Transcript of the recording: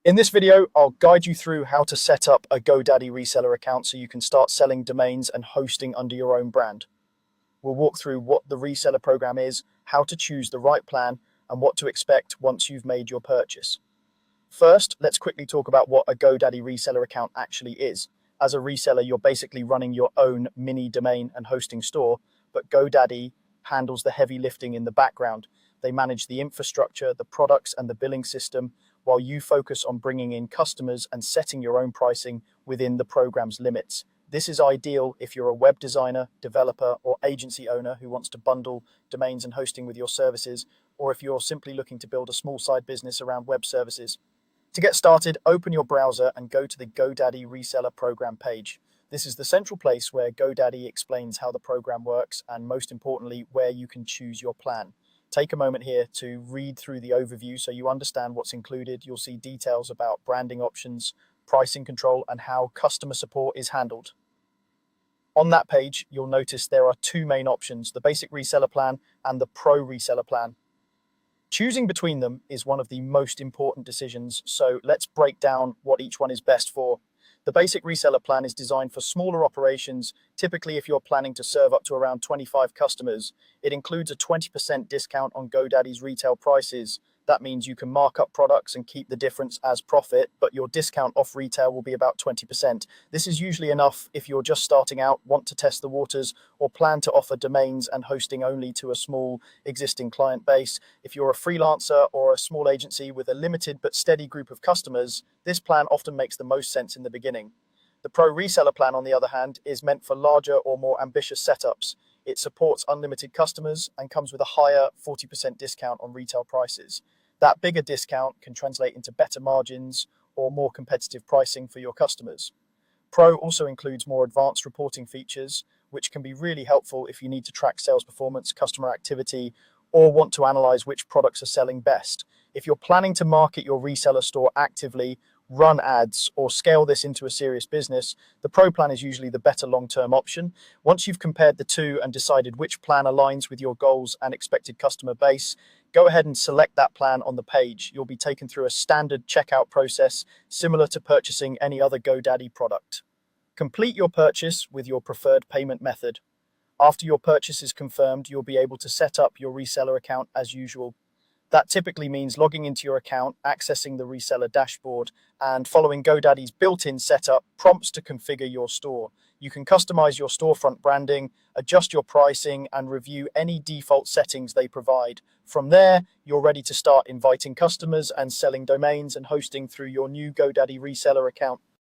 In this video, I'll guide you through how to set up a GoDaddy reseller account so you can start selling domains and hosting under your own brand. We'll walk through what the reseller program is, how to choose the right plan, and what to expect once you've made your purchase. First, let's quickly talk about what a GoDaddy reseller account actually is. As a reseller, you're basically running your own mini domain and hosting store, but GoDaddy handles the heavy lifting in the background. They manage the infrastructure, the products, and the billing system, while you focus on bringing in customers and setting your own pricing within the program's limits. This is ideal if you're a web designer, developer, or agency owner who wants to bundle domains and hosting with your services, or if you're simply looking to build a small side business around web services. To get started, open your browser and go to the GoDaddy Reseller Program page. This is the central place where GoDaddy explains how the program works and, most importantly, where you can choose your plan. Take a moment here to read through the overview so you understand what's included. You'll see details about branding options, pricing control, and how customer support is handled. On that page, you'll notice there are two main options: the basic reseller plan and the pro reseller plan. Choosing between them is one of the most important decisions, so let's break down what each one is best for. The basic reseller plan is designed for smaller operations. Typically, if you're planning to serve up to around 25 customers, it includes a 20% discount on GoDaddy's retail prices. That means you can mark up products and keep the difference as profit, but your discount off retail will be about 20%. This is usually enough if you're just starting out, want to test the waters, or plan to offer domains and hosting only to a small existing client base. If you're a freelancer or a small agency with a limited but steady group of customers, this plan often makes the most sense in the beginning. The pro reseller plan, on the other hand, is meant for larger or more ambitious setups. It supports unlimited customers and comes with a higher 40% discount on retail prices. That bigger discount can translate into better margins or more competitive pricing for your customers. Pro also includes more advanced reporting features, which can be really helpful if you need to track sales performance, customer activity, or want to analyze which products are selling best. If you're planning to market your reseller store actively, run ads, or scale this into a serious business, the Pro plan is usually the better long-term option. Once you've compared the two and decided which plan aligns with your goals and expected customer base, go ahead and select that plan on the page. You'll be taken through a standard checkout process similar to purchasing any other GoDaddy product. Complete your purchase with your preferred payment method. After your purchase is confirmed, you'll be able to set up your reseller account as usual. That typically means logging into your account, accessing the reseller dashboard, and following GoDaddy's built-in setup prompts to configure your store. You can customize your storefront branding, adjust your pricing, and review any default settings they provide. From there, you're ready to start inviting customers and selling domains and hosting through your new GoDaddy reseller account.